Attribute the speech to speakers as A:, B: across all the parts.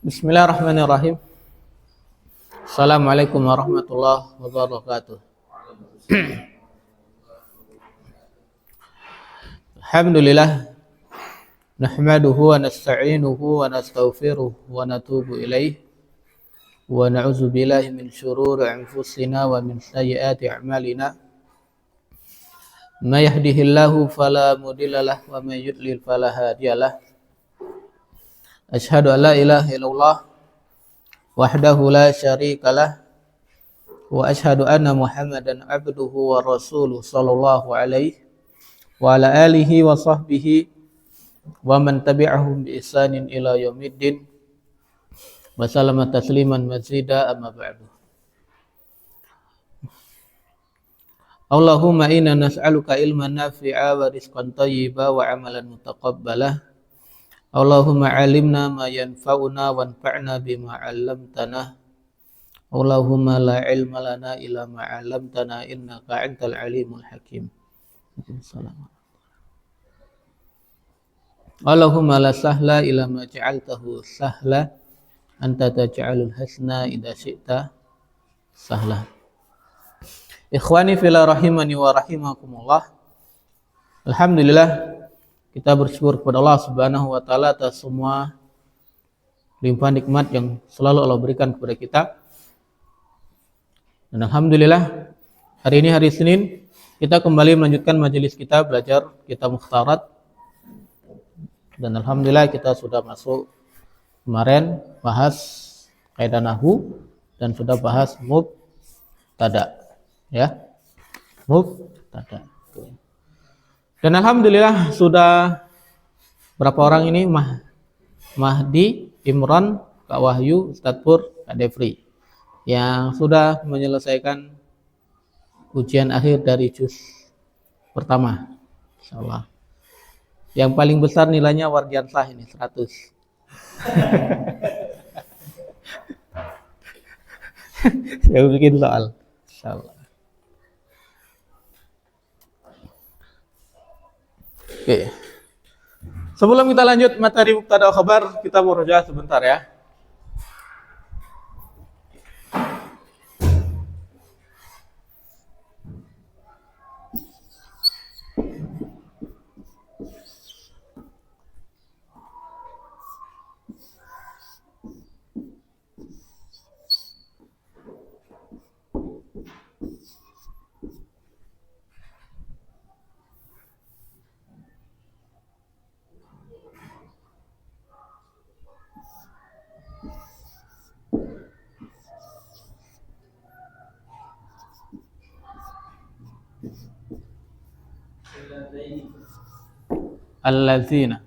A: Bismillahirrahmanirrahim. Assalamualaikum warahmatullahi wabarakatuh. Alhamdulillah nahmaduhu wa nasta'inuhu wa nastaghfiruh wa natubu ilaih wa na'udzu billahi min syururi anfusina wa min sayyiati a'malina. May yahdihillahu fala mudhillalah wa may yudlil fala hadiyalah. Asyhadu an la ilaha illallah wahdahu la syarikalah wa asyhadu anna Muhammadan abduhu wa rasuluh sallallahu alaihi wa ala alihi wa sahbihi wa man tabi'ahum bi ihsanin ila yaumiddin wa sallama tasliman mazida amma ba'du. Allahumma inna nas'aluka ilman nafi'a wa rizqan thayyiba wa amalan mutaqabbala. Allahumma 'allimna ma yanfa'una wanfa'na bima 'allamtana. Allahumma la ilma lana illa ma 'allamtana innaka antal alimul hakim. Assalamualaikum. Allahumma la sahla illa ma ja'altahu sahla anta taj'alul hasna idza syi'ta sahla. Ikhwani fillah rahimani wa rahimakumullah. Alhamdulillah kita bersyukur kepada Allah Subhanahu wa taala atas semua limpahan nikmat yang selalu Allah berikan kepada kita. Dan alhamdulillah hari ini hari Senin kita kembali melanjutkan majelis kita belajar kitab Mukhtarat. Dan alhamdulillah kita sudah masuk kemarin bahas kaidah nahwu dan sudah bahas mubtada, ya. Mubtada. Dan alhamdulillah sudah berapa orang ini Mahdi, Imran, Kak Wahyu, Ustadz Pur, Kak Devri yang sudah menyelesaikan ujian akhir dari juz pertama, insyaallah. Yang paling besar nilainya Wardiansah ini 100. Saya bikin soal, insyaallah. Oke. Sebelum kita lanjut materi mubtada khabar, kita murojaah sebentar ya. Allazina.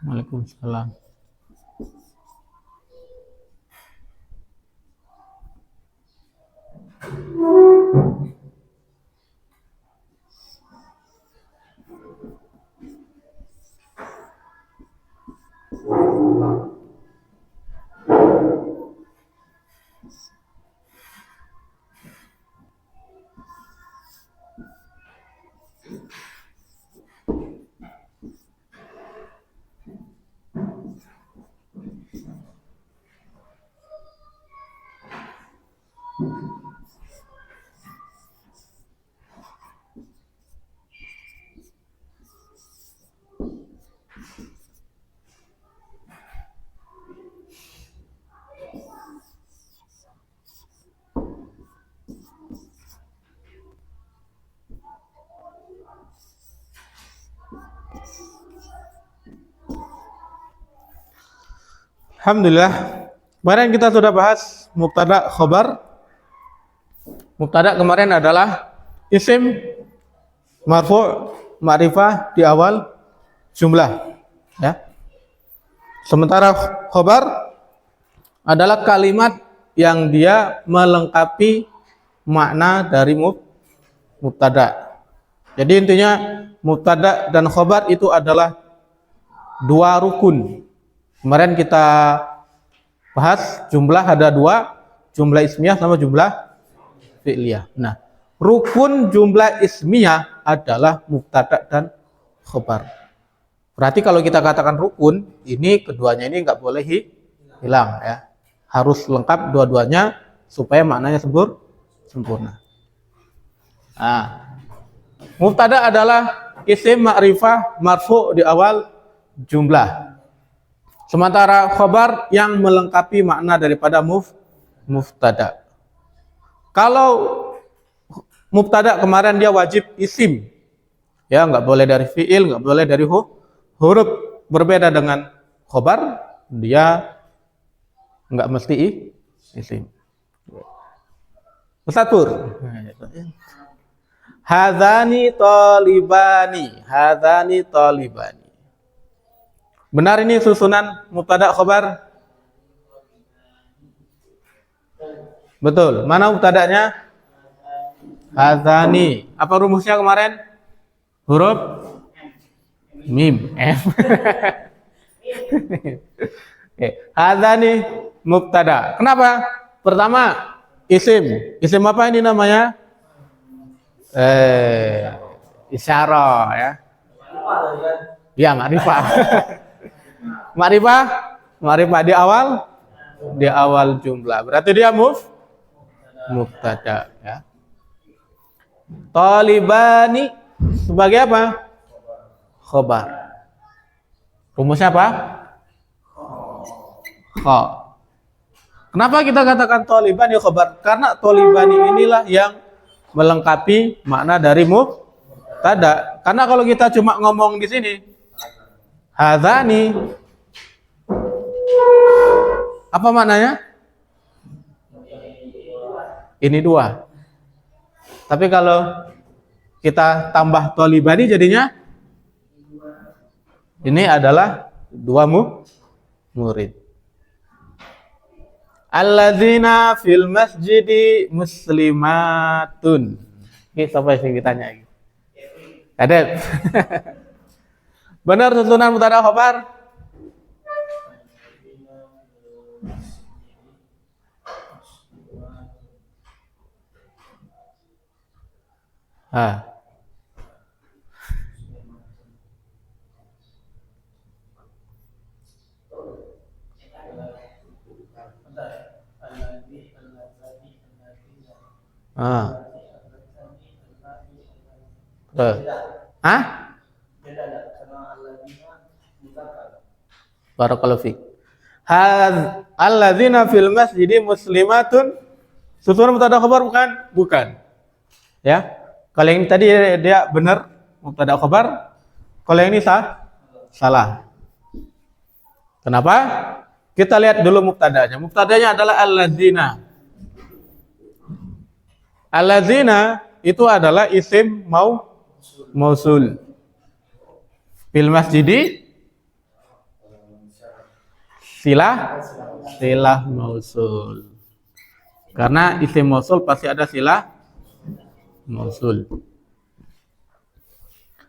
A: Waalaikumsalam. Alhamdulillah. Kemarin kita sudah bahas mubtada khobar. Mubtada kemarin adalah isim marfu' ma'rifah di awal jumlah, ya. Sementara khobar adalah kalimat yang dia melengkapi makna dari mubtada. Jadi intinya mubtada dan khobar itu adalah dua rukun. Kemarin kita bahas jumlah ada dua, jumlah ismiyah sama jumlah fi'liyah. Nah, rukun jumlah ismiyah adalah mubtada dan khobar. Berarti kalau kita katakan rukun, ini keduanya ini nggak boleh hilang, ya. Harus lengkap dua-duanya supaya maknanya sempurna. Nah, mubtada adalah isim ma'rifah marfu' di awal jumlah. Sementara khobar yang melengkapi makna daripada mubtada. Kalau mubtada kemarin dia wajib isim, ya, nggak boleh dari fiil, nggak boleh dari huruf. Berbeda dengan khobar, dia nggak mesti isim. Ustaz Pur, hadzani talibani. Benar ini susunan mubtada khobar? Betul. Mana mubtadanya? Hadzani. Apa rumusnya kemarin? Huruf mim. Hadzani mubtada. Kenapa? Pertama, isim. Isim apa ini namanya? Isyarah, ya. Ya, ma'rifah. Ma'rifah di awal jumlah. Berarti dia mubtada, ya. Talibani sebagai apa? Khobar. Rumusnya apa? Kho. Kenapa kita katakan talibani khobar? Karena talibani inilah yang melengkapi makna dari mubtada. Karena kalau kita cuma ngomong di sini hadzani, apa maknanya? Ini dua. Tapi kalau kita tambah talibani jadinya ini adalah dua murid. Alladzina fil masjidi muslimatun. Ini siapa yang ditanya? Ada. Benar susunan mubtada khobar? Barakallahu fiik. Alladzina fil masjidi muslimatun. Susunan mubtada khabar bukan? Bukan. Ya. Kalau yang tadi dia benar mubtada khabar, kalau yang ini salah. Kenapa? Kita lihat dulu mubtadanya. Mubtadanya adalah alladzina. Alladzina itu adalah isim mausul. Fil masjidi silah mausul. Karena isim mausul pasti ada silah mausul.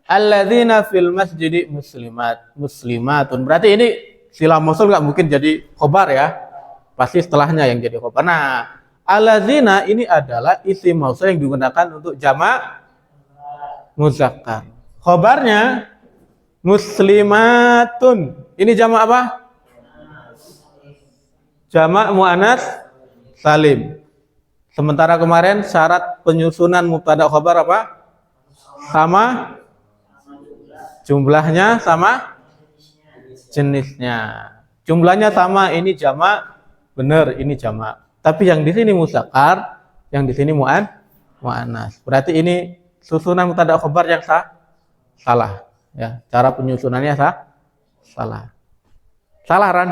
A: Alladzina fil masjidi muslimatun. Berarti ini silah mausul nggak mungkin jadi khobar, ya. Pasti setelahnya yang jadi khobar. Nah, alladzina ini adalah isim mausul yang digunakan untuk jamak muzakkar. Khobarnya muslimatun. Ini jamak apa? Jamak muannas salim. Sementara kemarin syarat penyusunan mubtada khobar apa? Sama jumlahnya, sama jenisnya. Jumlahnya sama, ini jamak, benar, ini jamak. Tapi yang di sini muzakkar, yang di sini muannas. Berarti ini susunan mubtada khobar yang salah, ya. Cara penyusunannya salah. Salah, Ran?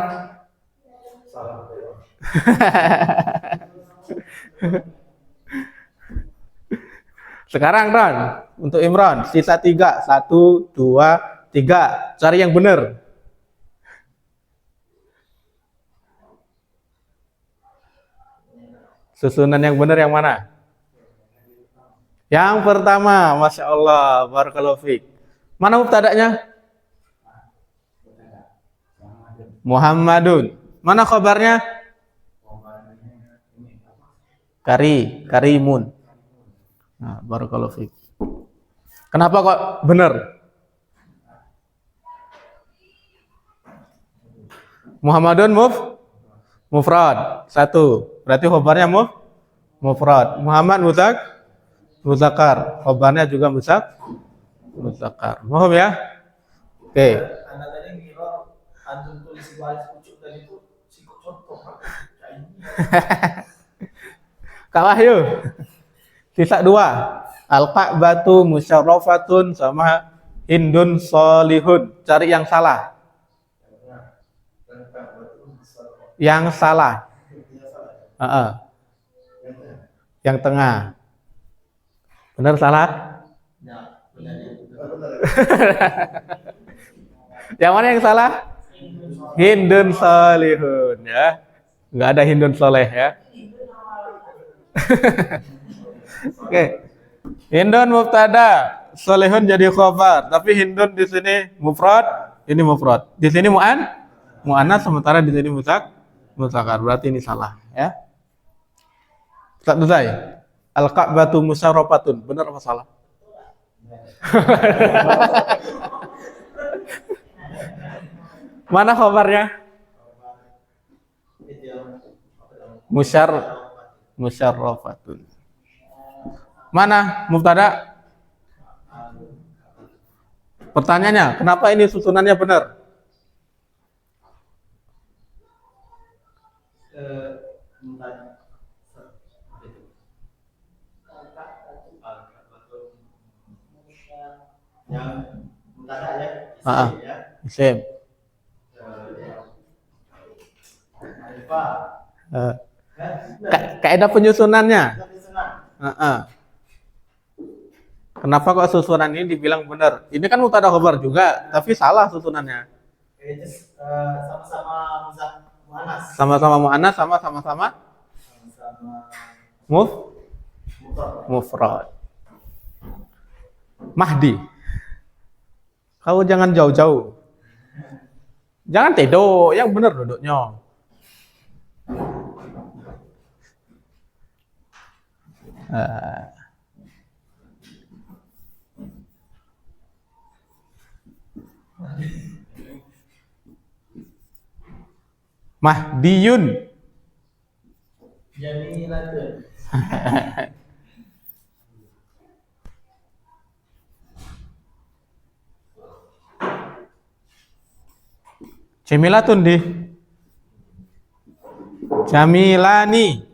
A: Sekarang Ron, untuk Imron, sisa 3. 1, 2, 3. Cari yang benar. Susunan yang benar yang mana? Yang pertama, Masya Allah, barakallahu fiik. Mana mubtada'nya? Muhammadun. Mana khabarnya? Karimun. Nah, barakallahu fiik. Kenapa kok benar? Muhammadun mufrad. 1. Berarti khabarnya mufrad. Muhammad muzakkar. Khabarnya juga muzakkar. Mohon ya? Oke.
B: Anda tadi ngira antum tulis baris pucuk tadi itu sikut contoh.
A: Kalah yuk. Sisa 2. Al-Ka'batu musyarrafatun sama Hindun solihun. Cari yang salah. Yang salah. Yang tengah. Benar salah? Yang mana yang salah? Hindun solihun ya. Nggak ada Hindun soleh ya. Oke. Hindun mubtada, solihun jadi khabar, tapi Hindun di sini mufrad, ini mufrad. Di sini muannas, sementara di sini muzakkar. Berarti ini salah ya. Ustaz Nuzai, al-Ka'batu musyarrafatun. Benar apa salah? Mana khabarnya? Musyarrafatun. Mana mubtada? Pertanyaannya, kenapa ini susunannya benar?
B: Yang mubtada ya,
A: Isim. Kaidah penyusunannya. Kenapa kok susunan ini dibilang benar? Ini kan mubtada khabar juga, tapi salah susunannya. Sama-sama muannas, sama-sama mufrad. Mahdi. Kau jangan jauh-jauh. Jangan tidur, yang benar duduknya. Mahdiyun.
B: Jamilatun.
A: Jamilatun di Jamilani.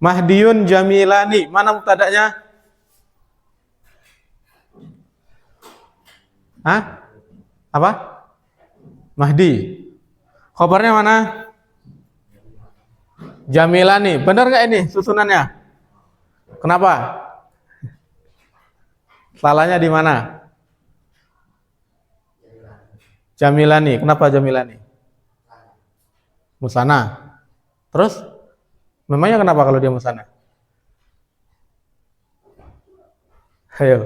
A: Mahdiyun Jamilani. Mana mubtada'nya? Hah? Apa? Mahdi. Khabarnya mana? Jamilani. Benar nggak ini susunannya? Kenapa? Salahnya di mana? Jamilani. Kenapa Jamilani? Musana. Terus? Memangnya kenapa kalau dia musana? Ayo.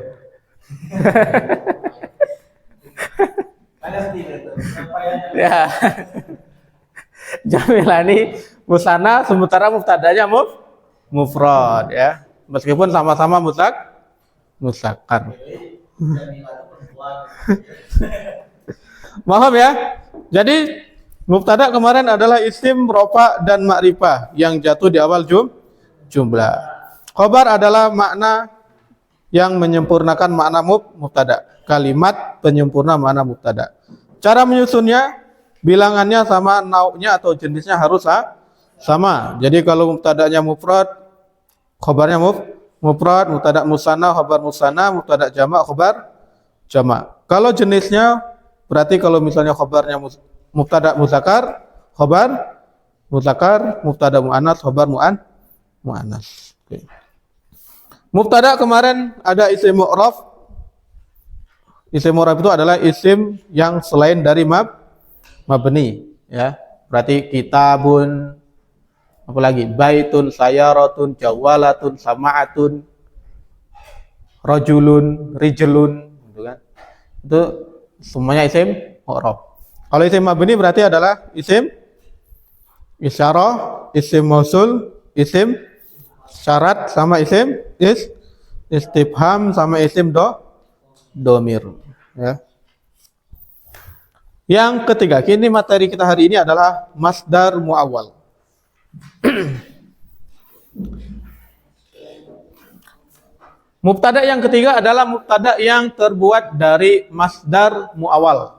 A: Ya. Jamilani musana, sementara mubtadanya mufrad ya. Meskipun sama-sama muzakkar. Paham ya? Jadi mubtada kemarin adalah isim, rofa dan ma'rifah yang jatuh di awal jumlah. Khobar adalah makna yang menyempurnakan makna mubtada. Kalimat penyempurna makna mubtada. Cara menyusunnya, bilangannya sama, nau'nya atau jenisnya harus sama. Jadi kalau mubtadanya mufrad, khobarnya mufrad, mubtada musanna, khobar musanna, mubtada jamak, khobar jamak. Kalau jenisnya, berarti kalau misalnya khobarnya mubtada muzakkar, khobar Mudzakar, mubtada muannas, khabar muannas. Oke. Mubtada kemarin ada isim mu'raf. Isim mu'raf itu adalah isim yang selain dari mabni, ya. Berarti kitabun, apalagi baitun, sayaratun, jawalatun, sama'atun, rajulun, rijlun, gitu kan. Itu semuanya isim mu'raf. Kalau isim mabni berarti adalah isim isyarah, isim mausul, isim syarat sama isim istifham sama isim domir, ya. Yang ketiga, kini materi kita hari ini adalah masdar muawwal. Mubtada yang ketiga adalah mubtada yang terbuat dari masdar muawwal.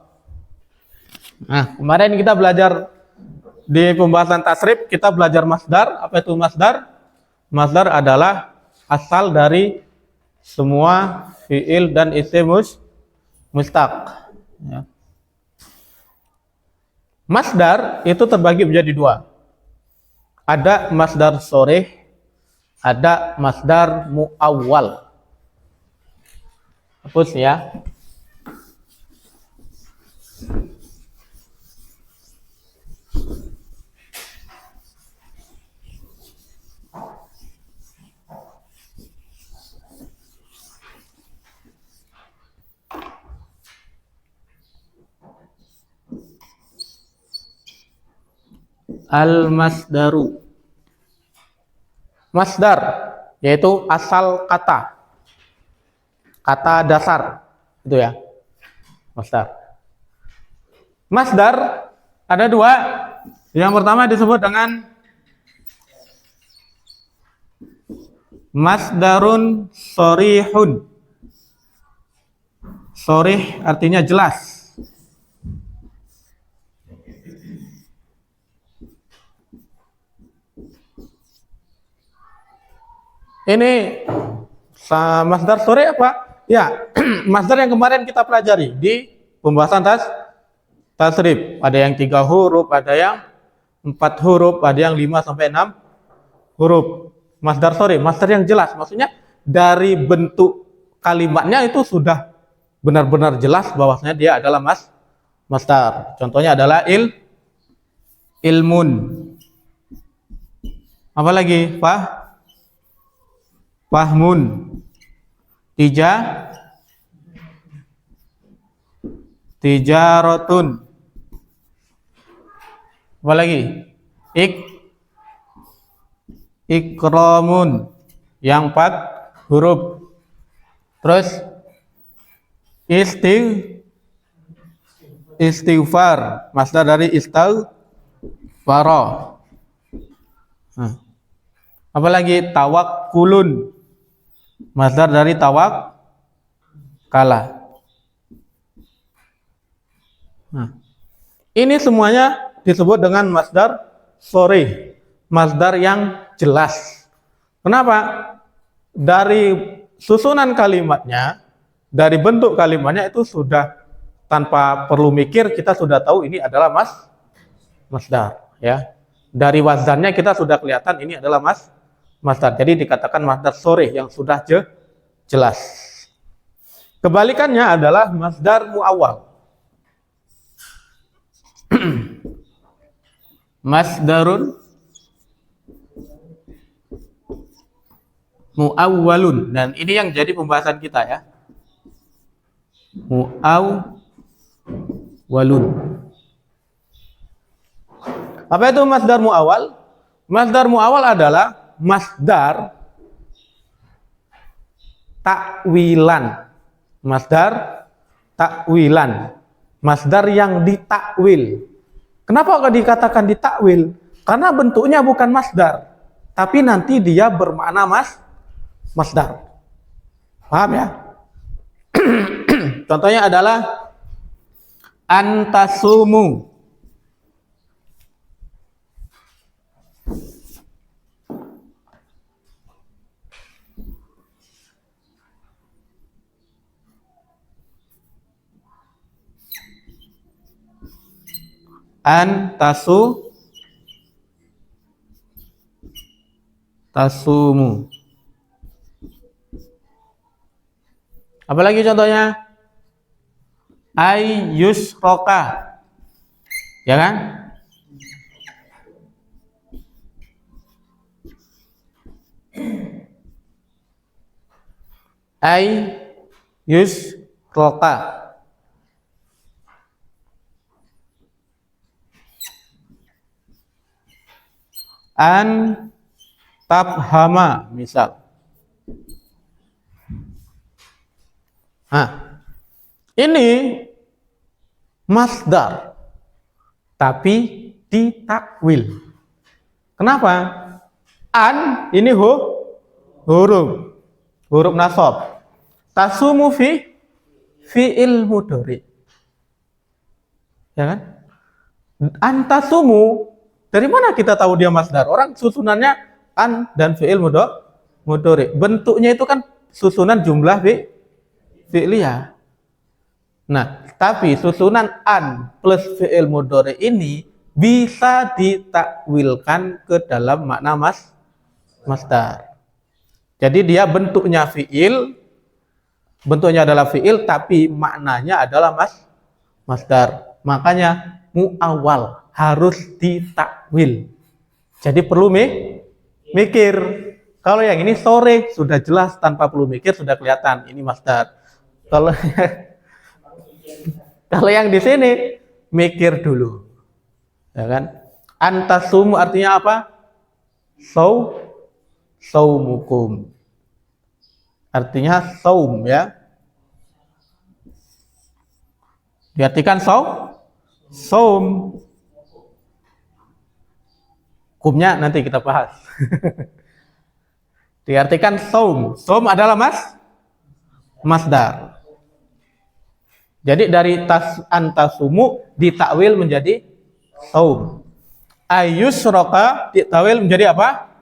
A: Nah, kemarin kita belajar di pembahasan tasrif, kita belajar masdar. Apa itu masdar? Masdar adalah asal dari semua fiil dan isim mustaq, ya. Masdar itu terbagi menjadi dua. Ada masdar soreh, ada masdar muawwal. Hapus ya. Al-masdaru. Masdar yaitu asal kata. Kata dasar itu ya. Masdar. Masdar ada dua. Yang pertama disebut dengan masdarun sorihun. Sorih artinya jelas. Ini masdar sorih apa? Ya, masdar yang kemarin kita pelajari di pembahasan tasrif. Ada yang 3 huruf, ada yang 4 huruf, ada yang 5 sampai 6 huruf. Masdar sorih, masdar yang jelas. Maksudnya dari bentuk kalimatnya itu sudah benar-benar jelas bahwasanya dia adalah masdar. Contohnya adalah ilmun. Apa lagi? Fahmun. Tijaratun. Apa lagi? Ikramun. Yang 4 huruf. Terus istighfar, masdar dari istighfara. Apalagi tawakkulun, masdar dari tawakkala. Ini semuanya disebut dengan masdar sorih, masdar yang jelas. Kenapa? Dari susunan kalimatnya, dari bentuk kalimatnya itu sudah tanpa perlu mikir kita sudah tahu ini adalah masdar, ya. Dari wazannya kita sudah kelihatan ini adalah masdar. Jadi dikatakan masdar sorih yang sudah jelas. Kebalikannya adalah masdar muawwal. Masdarun muawwalun, dan ini yang jadi pembahasan kita ya. Muawwalun. Apa itu masdar muawwal? Masdar muawwal adalah masdar takwilan. Masdar takwilan. Masdar yang ditakwil. Kenapa kok dikatakan ditakwil? Karena bentuknya bukan masdar, tapi nanti dia bermakna masdar. Paham ya? Contohnya adalah antasumu. tasumu. Apalagi contohnya? Ayyusroka. Ya kan? Ayyusroka. An tabhama misal. Nah, ini masdar tapi ditakwil. Kenapa? An ini huruf nasab. Tasumu fi'il mudhari. Ya kan? Antasumu, dari mana kita tahu dia masdar? Orang susunannya an dan fi'il mudhari. Bentuknya itu kan susunan jumlah fi'liyah. Nah, tapi susunan an plus fi'il mudhari ini bisa ditakwilkan ke dalam makna masdar. Jadi dia bentuknya adalah fi'il tapi maknanya adalah masdar. Makanya muawwal harus ditakwil. Jadi perlu mikir. Kalau yang ini sore sudah jelas tanpa perlu mikir, sudah kelihatan ini masdar. Kalau yang di sini mikir dulu, ya kan? Antasumu artinya apa? Saumukum. Artinya saum, ya. Diartikan saum. Hukumnya nanti kita bahas. Diartikan saum. Saum adalah masdar. Jadi dari antasumu ditakwil menjadi saum. Ayyusroka ditakwil menjadi apa?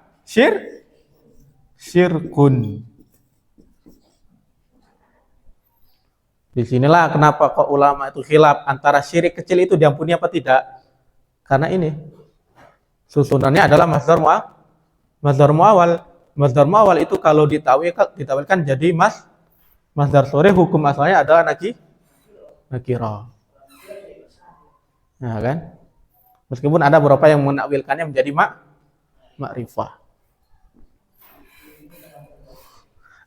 A: Syirkun. Disinilah kenapa kok ulama itu khilaf antara syirik kecil itu diampuni apa tidak. Karena ini susunannya adalah masdar muawwal. Masdar muawwal itu kalau ditawilkan jadi masdar sore, hukum asalnya adalah nakirah. Nah, kan? Meskipun ada beberapa yang menakwilkannya menjadi ma'rifah.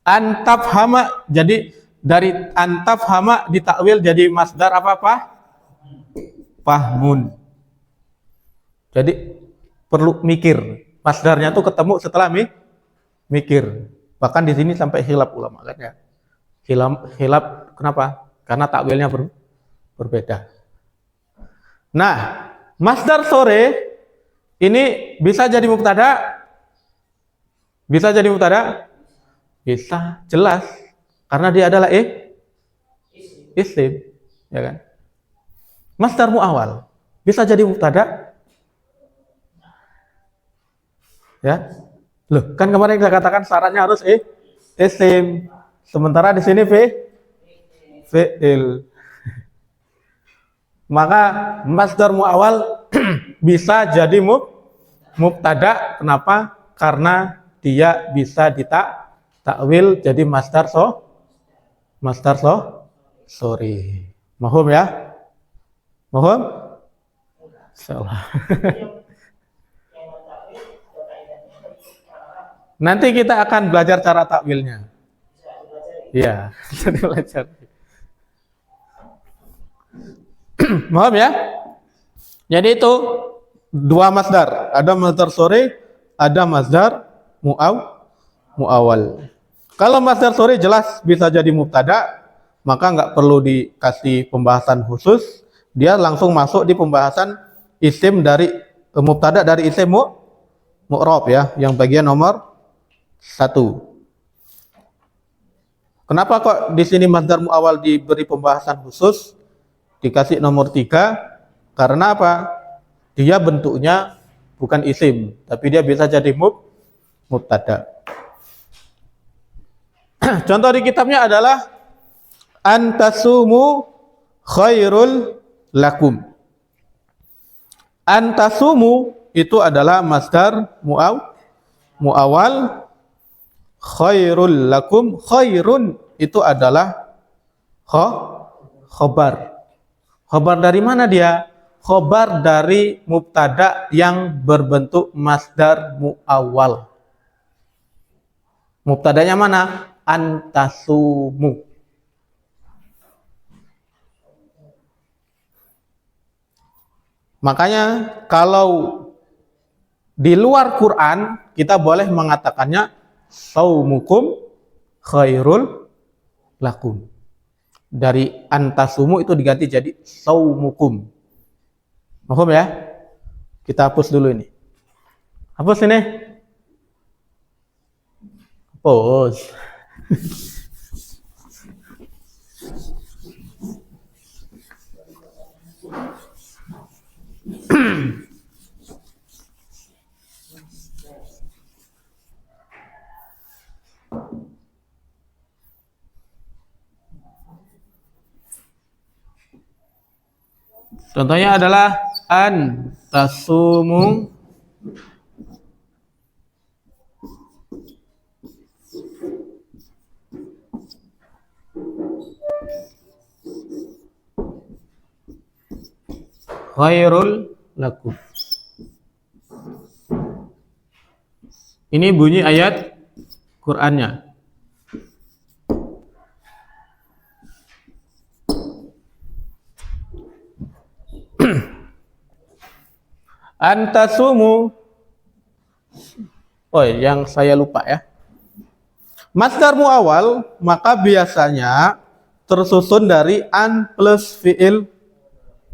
A: Antafhama, jadi dari antafhama ditakwil jadi masdar apa? Fahmun. Jadi perlu mikir. Masdarnya tuh ketemu setelah mikir. Bahkan di sini sampai khilaf ulama kan ya. Khilaf kenapa? Karena takwilnya berbeda. Nah, masdar sore ini bisa jadi mubtada. Bisa jadi mubtada? Bisa, jelas. Karena dia adalah isim, ya kan? Masdar muawwal bisa jadi mubtada. Ya. Loh, kan kemarin kita katakan syaratnya harus isim. Sementara di sini fi'il. Maka masdar muawwal bisa jadi mubtada. Kenapa? Karena dia bisa ditakwil jadi masdar sore. Mahum ya? Mahum? Salah. Nanti kita akan belajar cara takwilnya. Iya, jadi belajar. Mohon ya. Jadi itu dua masdar. Ada masdar sore, ada masdar muawwal. Kalau masdar sore jelas bisa jadi mubtada, maka nggak perlu dikasih pembahasan khusus. Dia langsung masuk di pembahasan isim dari mubtada dari isim mu'rab ya, yang bagian nomor 1. Kenapa kok di sini masdar muawwal diberi pembahasan khusus? Dikasih nomor 3 karena apa? Dia bentuknya bukan isim, tapi dia bisa jadi mubtada. Contoh di kitabnya adalah antasumu khairul lakum. Antasumu itu adalah masdar muawal khairul lakum. Khairun itu adalah khobar. Khobar dari mana dia? Khobar dari mubtada yang berbentuk masdar muawal. Mubtadanya mana? Antasumu. Makanya kalau di luar Quran kita boleh mengatakannya saumukum khairul lakum. Dari antasumu itu diganti jadi saumukum. Paham ya? Kita hapus dulu ini. Hapus ini. Hapus. Contohnya adalah an tasumu khairul lakum. Ini bunyi ayat Qur'annya. Antasumu. Oh, yang saya lupa ya. Masdar muawal maka biasanya tersusun dari an plus fiil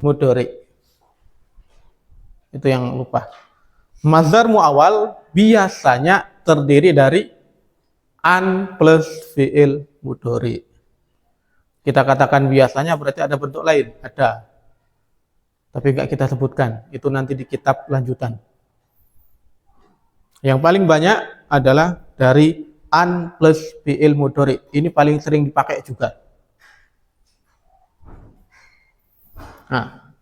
A: mudhari. Itu yang lupa. Masdar muawal biasanya terdiri dari an plus fiil mudhari. Kita katakan biasanya berarti ada bentuk lain, ada. Tapi enggak kita sebutkan, itu nanti di kitab lanjutan. Yang paling banyak adalah dari an plus fiil mudhari. Ini paling sering dipakai juga. Nah.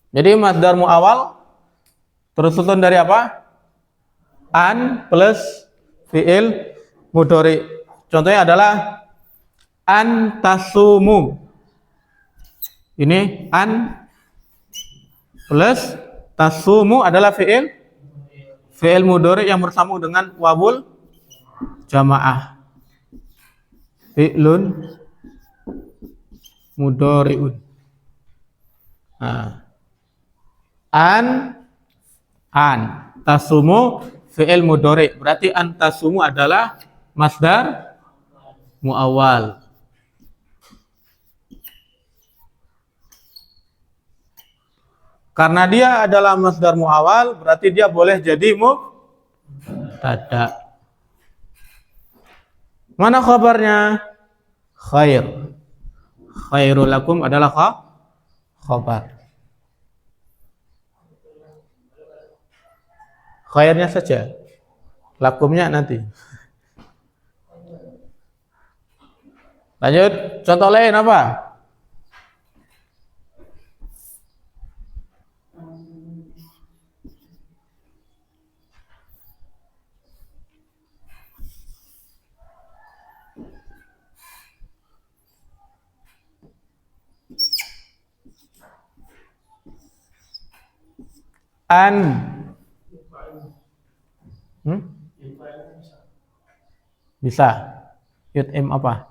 A: Jadi masdar muawal tersusun dari apa? An plus fiil mudhari. Contohnya adalah an tasumu. Ini an plus tasumu adalah fiil mudhari yang bersambung dengan wawul jamaah. Fi'lun mudhari'un. Nah. An tasumu fi'il mudhari. Berarti an tasumu adalah masdar muawal. Karena dia adalah masdar muawal, berarti dia boleh jadi mubtada. Mana khabarnya? Khair. Khairul lakum adalah khabar. Khairnya saja. Lakumnya nanti. Lanjut, contoh lain apa? An bisa yut'im apa?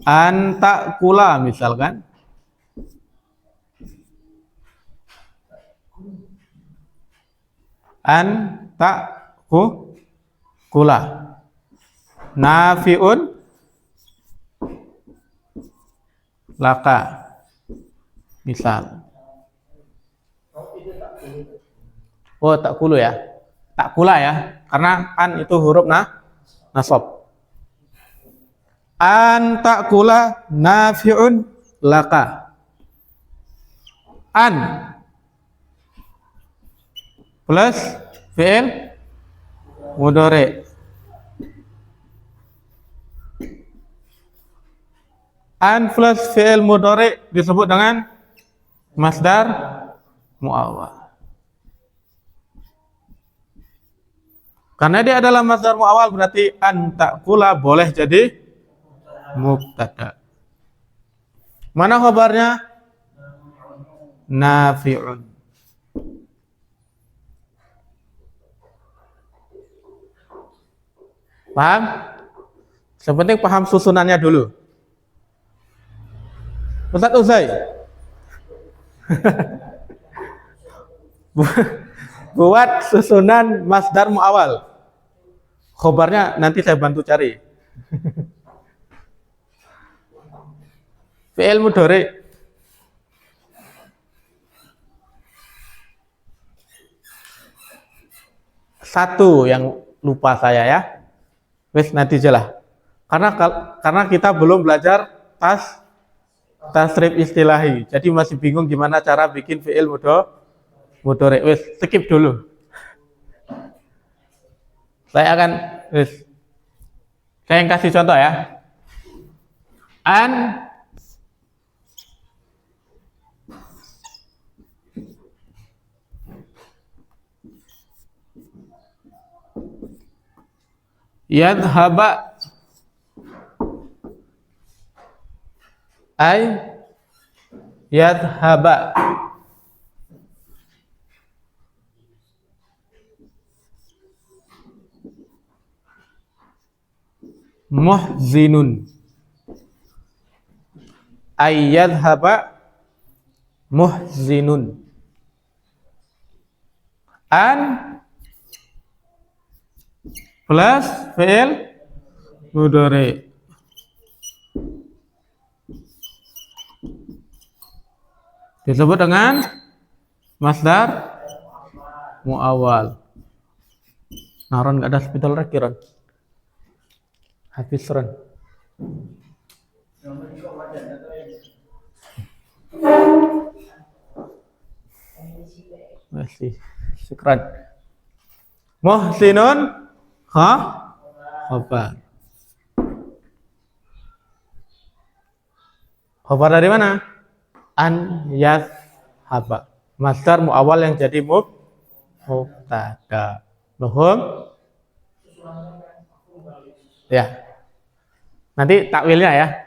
A: An ta'kula misalkan. An ta'kula. Nafi'un laka. Misal. Oh, ta'kulu ya. Ta'kula ya. Karena an itu huruf nasab. An ta'kula nafi'un laka. An plus fi'il mudhari. An plus fi'il mudhari disebut dengan masdar muawwal. Karena dia adalah masdar muawwal berarti an ta'kula boleh jadi mubtada. Mana khabarnya? Nafi'un. Paham? Sepenting paham susunannya dulu. Ustaz Uzai. Buat susunan masdar muawwal. Khobarnya nanti saya bantu cari. Fi'il mudhari. Satu yang lupa saya ya. Wes nanti jelas. Karena kita belum belajar tasrif istilahi. Jadi masih bingung gimana cara bikin fi'il mudhari. Wes skip dulu. Saya yang kasih contoh ya. An yadhhaba ay yadhhaba muhzinun ay yadhhaba muhzinun. An plus fi'il mudhari. Disebut dengan masdar muawwal. Naron nggak ada spidol lagi Ron. Habis Ron. Masih syukran. Muhsinun khabar. Khabar dari mana? An yadhhaba. Masdar muawwal yang jadi mubtada. Paham? Ya. Nanti takwilnya ya.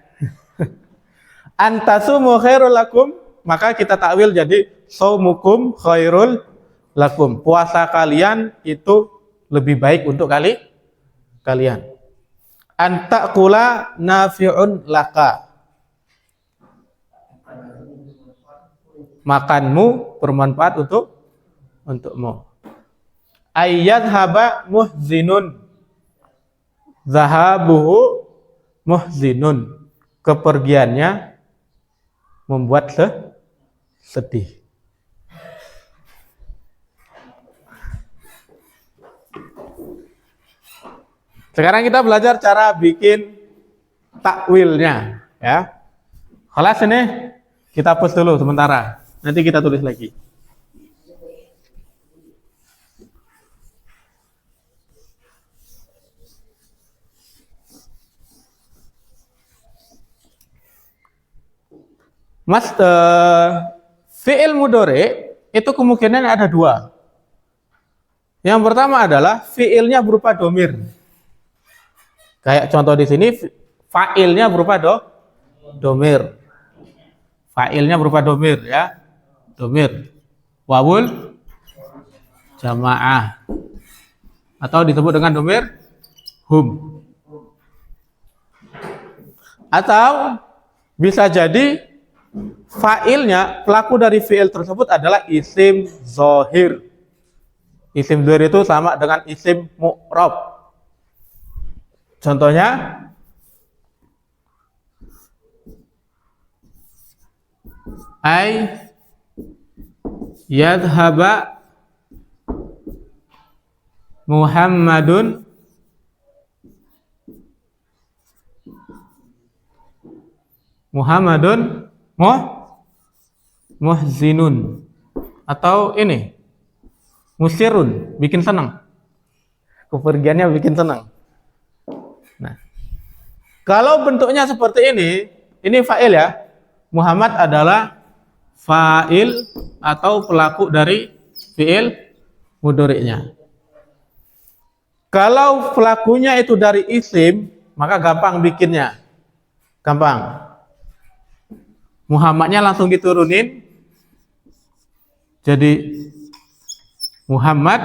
A: Antasumu khairul lakum, maka kita takwil jadi saumukum khairul lakum. Puasa kalian itu lebih baik untuk kalian. Antakula nafi'un laka. Makanmu bermanfaat untukmu. Ayyadhhaba muhzinun. Zahabuhu muhzinun. Kepergiannya membuat sedih. Sekarang kita belajar cara bikin takwilnya, ya. Kelas ini kita hapus dulu sementara. Nanti kita tulis lagi. Fi'il mudhari itu kemungkinan ada dua. Yang pertama adalah fi'ilnya berupa domir. Kayak contoh di sini, fa'ilnya berupa domir. Fa'ilnya berupa domir ya. Domir. Wawul jamaah. Atau disebut dengan domir hum. Atau bisa jadi fa'ilnya, pelaku dari fi'il tersebut adalah isim zohir. Isim zohir itu sama dengan isim mu'rab. Contohnya, ay yadhhaba Muhammadun muhzinun. Atau ini musirun, bikin senang. Kepergiannya bikin senang. Nah, kalau bentuknya seperti ini fa'il ya. Muhammad adalah fa'il atau pelaku dari fi'il mudhari'nya. Kalau pelakunya itu dari isim, maka gampang bikinnya. Gampang. Muhammadnya langsung diturunin. Jadi Muhammad.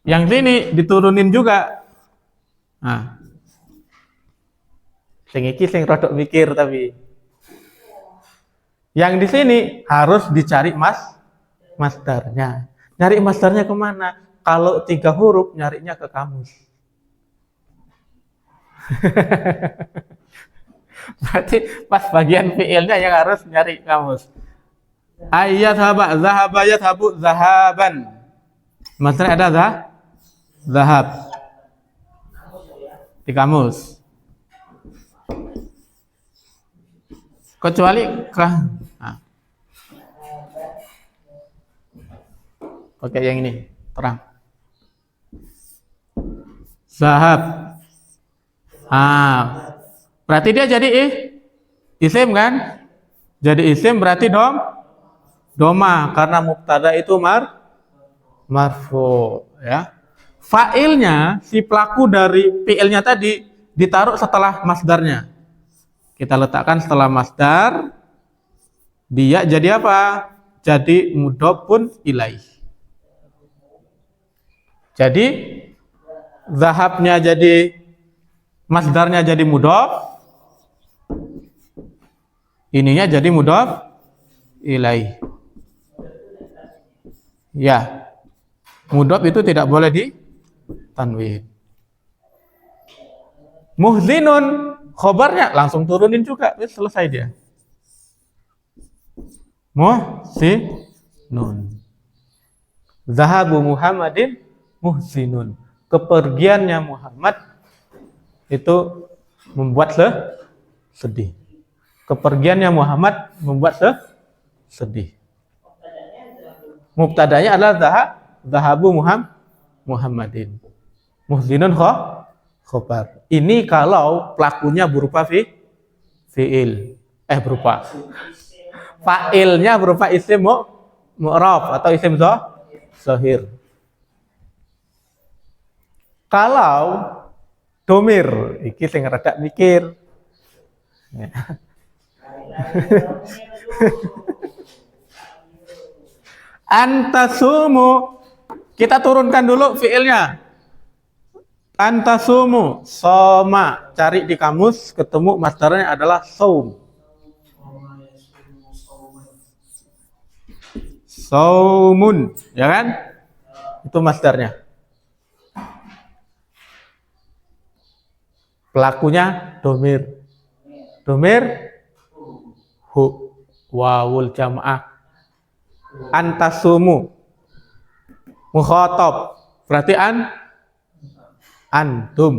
A: Yang sini diturunin juga. Nah. Sing iki sing rodok mikir tapi. Yang di sini harus dicari masdarnya. Nyari masdarnya kemana? Kalau 3 huruf nyarinya ke kamus. Berarti pas bagian fiilnya yang harus nyari kamus. Ayat haba, zahaba, yadhabu, zahaban. Masdarnya ada zahab. Di kamus. Kecuali nah. Oke, yang ini terang. Zahab. Berarti dia jadi isim kan? Jadi isim berarti doma karena mubtada itu marfu ya. Fa'ilnya si pelaku dari fi'ilnya tadi ditaruh setelah masdarnya. Kita letakkan setelah masdar, dia jadi apa? Jadi mudhofun ilaih. Jadi zahabnya jadi masdarnya jadi mudhof, ininya jadi mudhof ilaih. Ya, mudhof itu tidak boleh ditanwin. Muhzinun, khobarnya langsung turunin juga, selesai dia. Muhsinun. Zahabu Muhammadin muhsinun. Kepergiannya Muhammad itu membuat sedih. Kepergiannya Muhammad membuat sedih. Mubtadanya adalah zahabu Muhammadin. Muhsinun khobar. Ini kalau pelakunya berupa fi'il. Berupa fa'ilnya berupa isim mu'rab atau isim zahir. Kalau domir, iki sing rada mikir. Antasumu, kita turunkan dulu fi'ilnya. Antasumu, soma, cari di kamus, ketemu masdarnya adalah saum. Saumun, ya kan? Itu masdarnya. Pelakunya domir. Domir hu, wawul jamaah. Antasumu, mukhatab, berarti antum,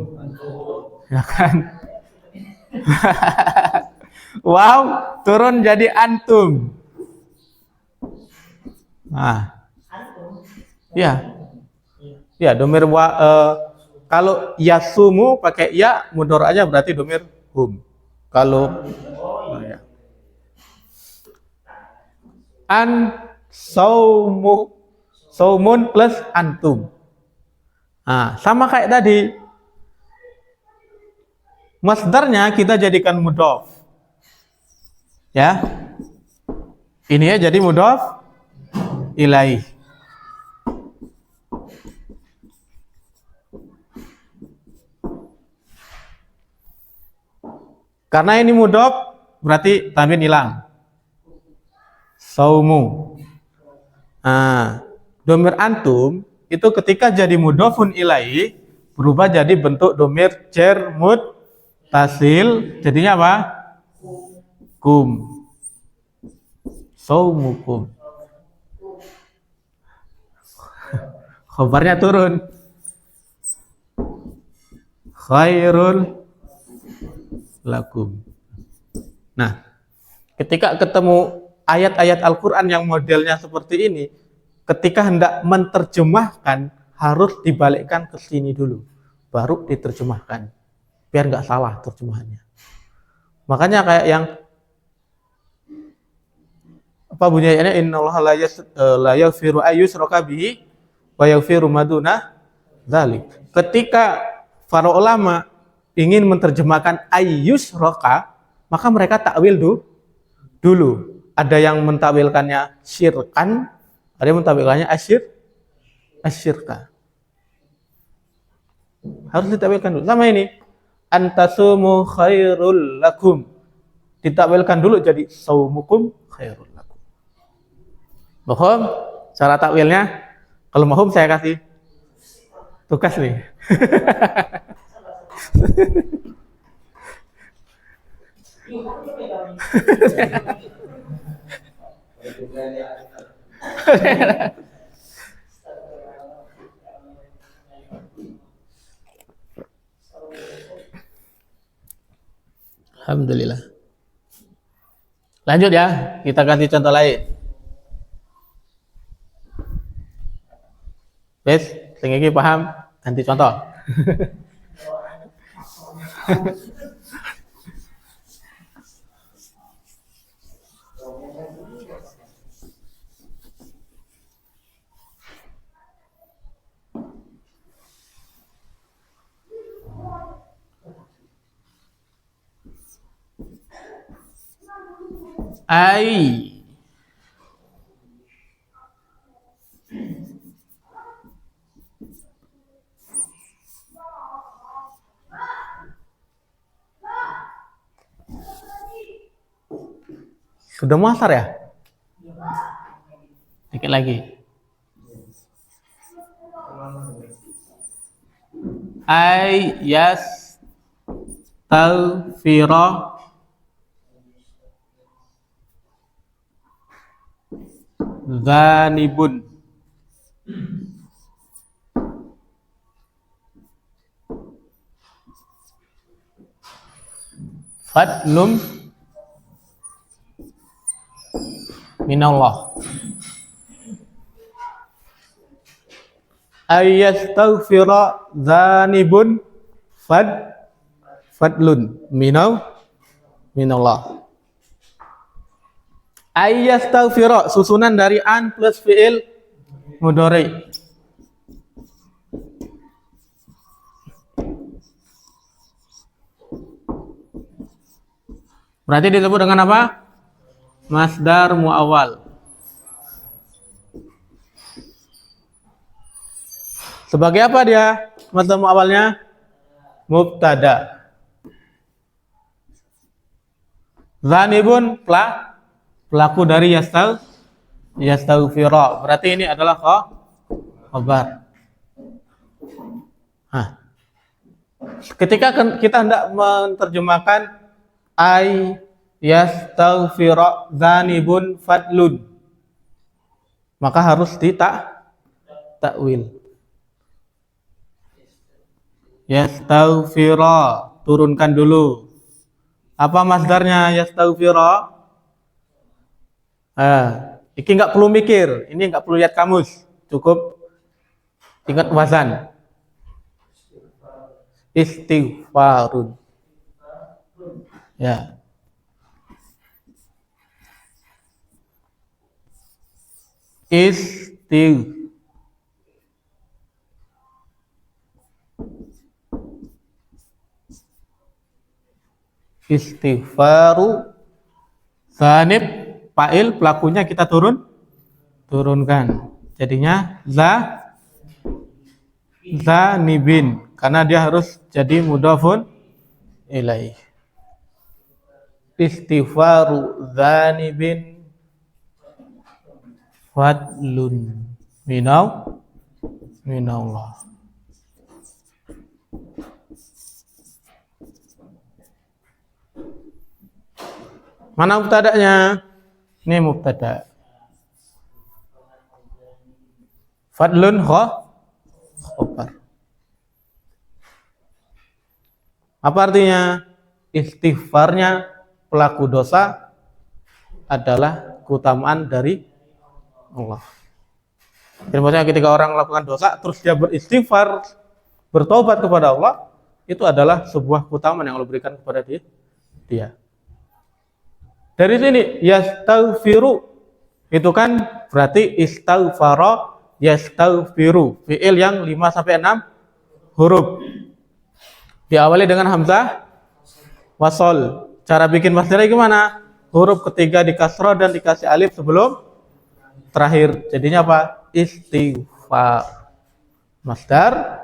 A: ya kan? Wow, turun jadi antum. Nah, ya domir kalau yasumu pakai ya mudhari'nya berarti domir hum. Kalau ya. Saumun plus antum. Nah, sama kayak tadi. Masdarnya kita jadikan mudhof. Ya. Ini ya jadi mudhof ilaih. Karena ini mudhof berarti tanwin hilang. Saumu. Domir antum itu ketika jadi mudhofun ilaih berubah jadi bentuk domir jar muttasil, jadinya apa? Kum. Saumukum. Khabarnya turun. Khairul lakum. Nah, ketika ketemu ayat-ayat Al-Quran yang modelnya seperti ini, ketika hendak menerjemahkan harus dibalikkan ke sini dulu, baru diterjemahkan, biar nggak salah terjemahannya. Makanya kayak yang Apa bunyinya? Innallaha la yaghfiru ayyushraka bihi wa yaghfiru ma duna dzalik. Ketika para ulama ingin menerjemahkan ayyushraka, maka mereka takwil dulu. Ada yang mentakwilkannya syirkan, ada yang mentakwilkannya asyirka. Harus ditakwilkan dulu. Sama ini, antasumu khairul lakum. Ditakwilkan dulu jadi saumukum khairul lakum. Mohon cara takwilnya. Kalau mohon saya kasih tugas nih. Alhamdulillah. Lanjut ya, kita kasih contoh lain. Wes, sing iki paham? Ganti contoh. Ai sudah muasar ya? Dikit lagi. Ai yas taghfira dzanibun fadlum minallah. Ayastaghfira dzanibun fadlun minallah. Ayastaghfira susunan dari an plus fi'il mudhari. Berarti disebut dengan apa? Masdar muawwal. Sebagai apa dia? Masdar muawwalnya mubtada. Dzanibun pelaku dari yastaghfira. Berarti ini adalah khabar. Nah, ketika kita hendak menerjemahkan ay yastaghfira dzanibun fadlun, maka harus takwil. Yastaghfira, turunkan dulu. Apa masdarnya yastaghfira? Ini nggak perlu mikir, ini nggak perlu lihat kamus, cukup ingat wazan. Istighfarun. Ya. Istighfaru zanib fa'il, pelakunya kita turunkan. Jadinya zanibin, karena dia harus jadi mudhafun ilaih. Istighfaru zanibin fadlun minallah. Mana mubtada'nya? Ini mubtada. Fadlun khabar. Apa artinya? Istighfarnya pelaku dosa adalah keutamaan dari Allah. Jadi maksudnya ketika orang melakukan dosa terus dia beristighfar, bertobat kepada Allah, itu adalah sebuah keutamaan yang Allah berikan kepada dia. Dari sini yastaghfiru itu kan berarti istaghfara yastaghfiru, fiil yang 5 sampai 6 huruf. Diawali dengan hamzah wasol. Cara bikin masdarnya gimana? Huruf ketiga dikasroh dan dikasih alif sebelum terakhir. Jadinya apa? Istighfar. Masdar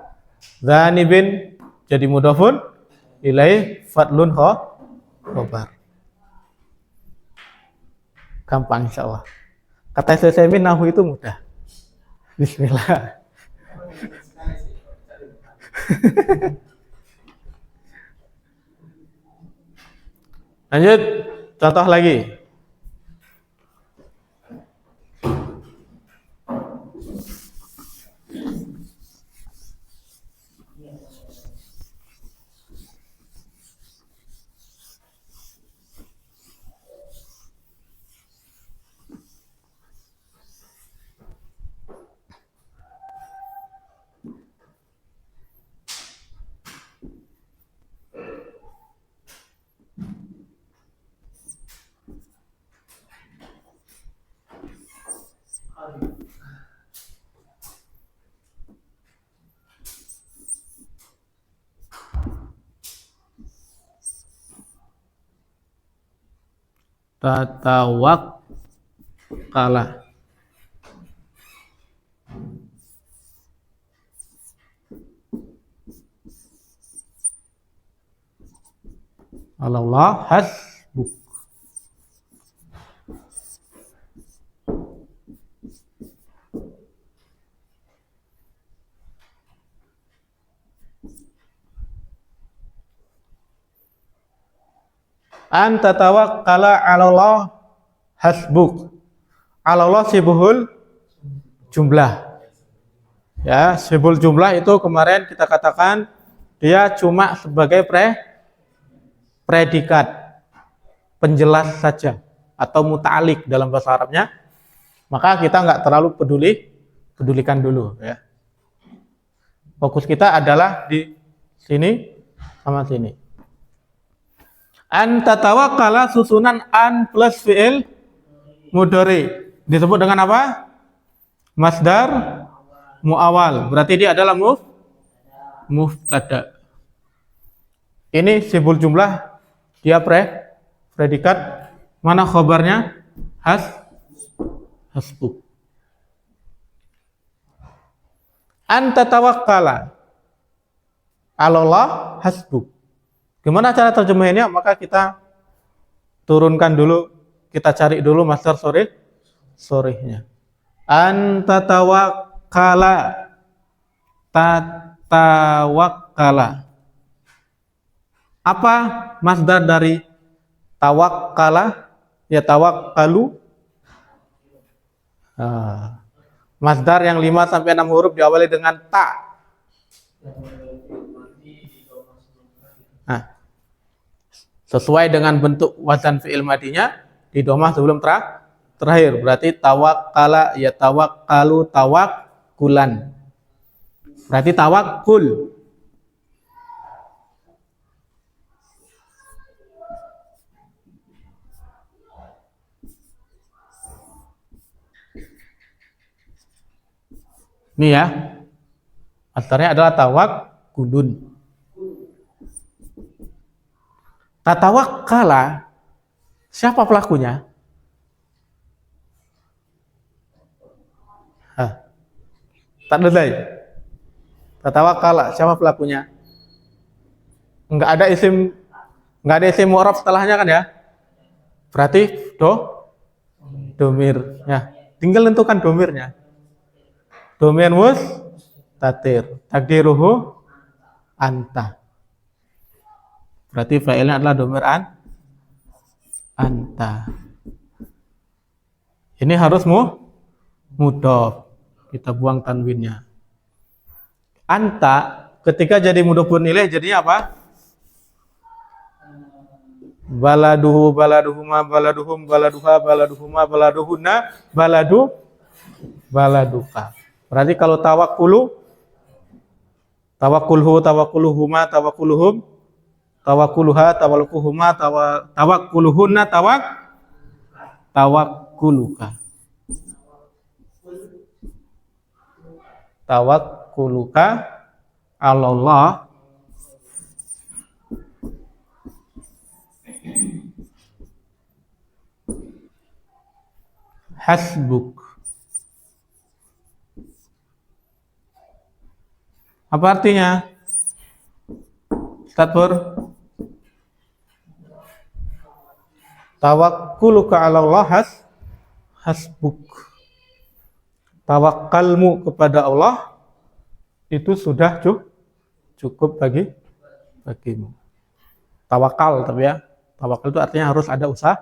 A: dzanibin jadi mudhafun ilaih fadlun khobar. Gampang insyaallah. Kata saya nahu itu mudah. Bismillah. Lanjut, contoh lagi. Tatawakkala. Allah hasbuk. Anta tawakkala 'ala Allah hasbuk. 'Ala Allah sibuhul jumlah. Ya, sibul jumlah itu kemarin kita katakan dia cuma sebagai predikat penjelas saja atau muta'alik dalam bahasa Arabnya. Maka kita nggak terlalu pedulikan dulu ya. Fokus kita adalah di sini sama sini. An tatawakkala susunan an plus fi'il mudhari disebut dengan apa? Masdar muawal. Berarti dia adalah mubtada. Ini sibul jumlah, dia predikat. Mana khobarnya? Hasbuk. An tatawakkala 'ala Allah hasbuk. Gimana cara terjemahannya? Maka kita turunkan dulu, kita cari dulu masdar sorehnya. Anta tawakkala, tatawakkala. Apa masdar dari tawakkala? Ya tawakkalu. Masdar yang 5 sampai 6 huruf diawali dengan ta. Nah, sesuai dengan bentuk wazan fi'il madinya di domah sebelum terakhir. Berarti tawakkala ya tawakkalu tawakkulan. Berarti tawakkul. Ini ya. Masdarnya adalah tawakkulun. Tatawakkala, siapa pelakunya? Tak selesai. Tatawakkala, siapa pelakunya? Enggak ada isim mu'rab setelahnya kan ya? Berarti domir. Ya, tinggal tentukan domirnya. Domir mustatir. Takdiruhu anta. Berarti fa'ilnya adalah domir anta. Ini harus mudhof. Kita buang tanwinnya. Anta ketika jadi mudhofun ilaih jadinya apa? Baladuhu, baladuhuma, baladuhum, baladuha, baladuhuma, baladuhunna, baladuka. Berarti kalau tawakkulu, tawakkulhu, tawakkuluhuma, tawakkuluhum, tawakkuluha, tawakkuhuma, tawakkuluhunna, tawakkuluka. tawakkuluka 'alallah hasbuk. Apa artinya? Ustaz Pur? Tawakkuluka 'alallah hasbuk. Tawakkalmu kepada Allah itu sudah cukup bagimu. Tawakal, tapi ya. Tawakal itu artinya harus ada usaha.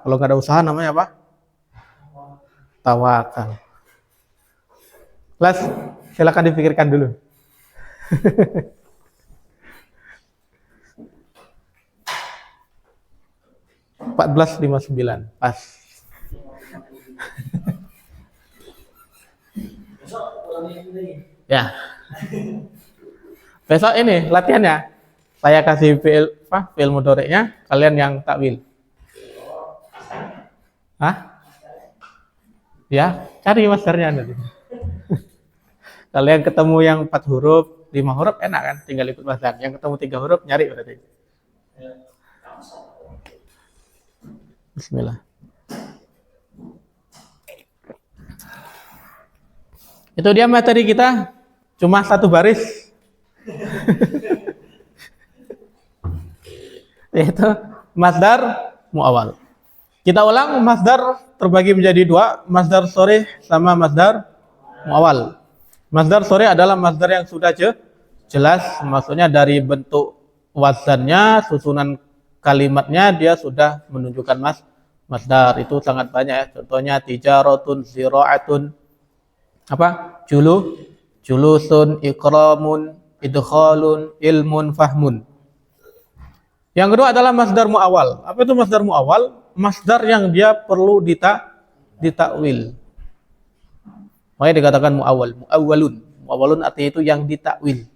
A: Kalau nggak ada usaha namanya apa? Tawakal. Kelas, silakan dipikirkan dulu. (14:59) pas.
B: Besok ulangi lagi.
A: Ya. Besok ini latihannya. Saya kasih fi'il mudhari'nya, kalian yang takwil. Hah? Ya, cari masdarnya nanti. Kalian ketemu yang 4 huruf, 5 huruf enak kan? Tinggal ikut masdar. Yang ketemu 3 huruf nyari berarti. Bismillah. Itu dia materi kita, cuma 1 baris. Yaitu masdar muawwal. Kita ulang, masdar terbagi menjadi 2, masdar sharih sama masdar muawwal. Masdar sharih adalah masdar yang sudah jelas, maksudnya dari bentuk wazannya, susunan kalimatnya dia sudah menunjukkan masdar. Itu sangat banyak ya. Contohnya tijaratun, zira'atun, apa? Julusun, ikramun, idkhalun, ilmun, fahmun. Yang kedua adalah masdar muawwal. Apa itu masdar muawwal? Masdar yang dia perlu ditakwil. Makanya dikatakan muawwalun. Muawwalun artinya itu yang ditakwil.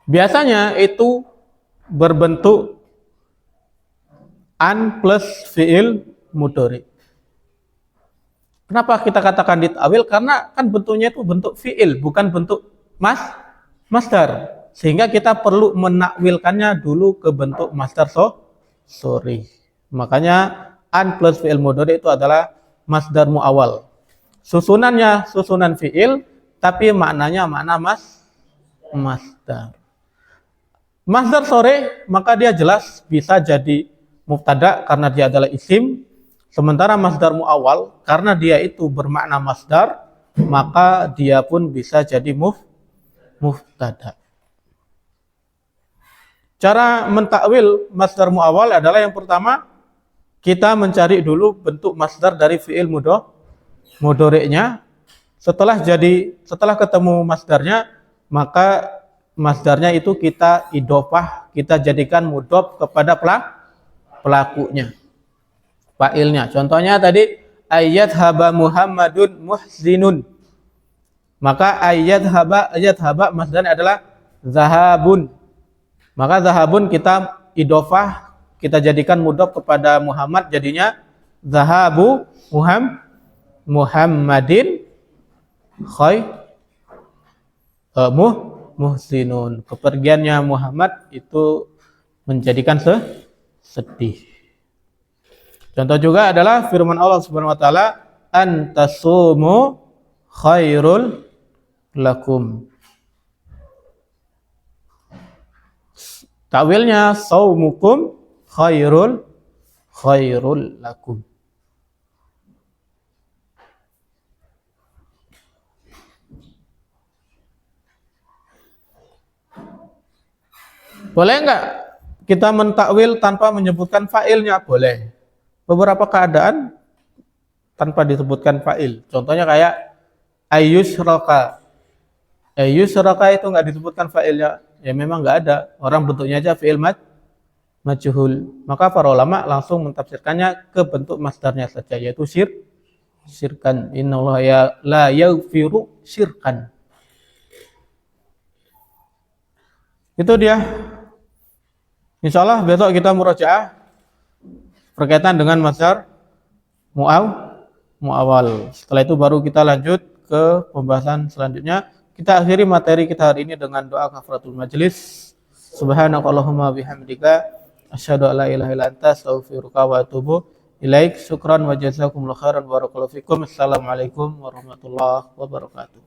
A: Biasanya itu berbentuk an plus fi'il mudhari. Kenapa kita katakan ditakwil? Karena kan bentuknya itu bentuk fi'il, bukan bentuk masdar. Sehingga kita perlu menakwilkannya dulu ke bentuk masdar sharih. Makanya an plus fi'il mudhari itu adalah masdar muawwal. Susunannya susunan fi'il, tapi maknanya makna masdar. Masdar sharih maka dia jelas bisa jadi mubtada karena dia adalah isim. Sementara masdar muawwal karena dia itu bermakna masdar, maka dia pun bisa jadi mubtada. Cara mentakwil masdar muawwal adalah yang pertama, kita mencari dulu bentuk masdar dari fi'il mudhari'nya. Setelah ketemu masdarnya, maka masdarnya itu kita idhofah, kita jadikan mudhof kepada pelakunya, fa'ilnya. Contohnya tadi ayat haba Muhammadun muhzinun. Maka ayat haba masdarnya adalah zahabun. Maka zahabun kita idhofah, kita jadikan mudhof kepada Muhammad, jadinya zahabu Muhammadin muhsinun. Kepergiannya Muhammad itu menjadikan sedih. Contoh juga adalah firman Allah Subhanahu wa taala, antasumu khairul lakum. Takwilnya saumukum khairul lakum. Boleh enggak kita mentakwil tanpa menyebutkan fa'ilnya? Boleh. Beberapa keadaan tanpa disebutkan fa'il. Contohnya kayak ayyusyraka. Ayyusyraka itu enggak disebutkan fa'ilnya. Ya memang enggak ada. Orang bentuknya aja fi'il majhul. Maka para ulama langsung mentafsirkannya ke bentuk masdarnya saja, yaitu syirkan. Innallaha la yaghfiru syirkan. Itu dia. Insyaallah besok kita murajaah berkaitan dengan masdar muawwal. Setelah itu baru kita lanjut ke pembahasan selanjutnya. Kita akhiri materi kita hari ini dengan doa kafaratul majelis. Subhanakallahumma bihamdika asyhadu an la ilaha illa anta astaghfiruka wa atubu ilaik. Syukran wa jazakumullahu khairan barakallahu fikum. Assalamualaikum warahmatullahi wabarakatuh.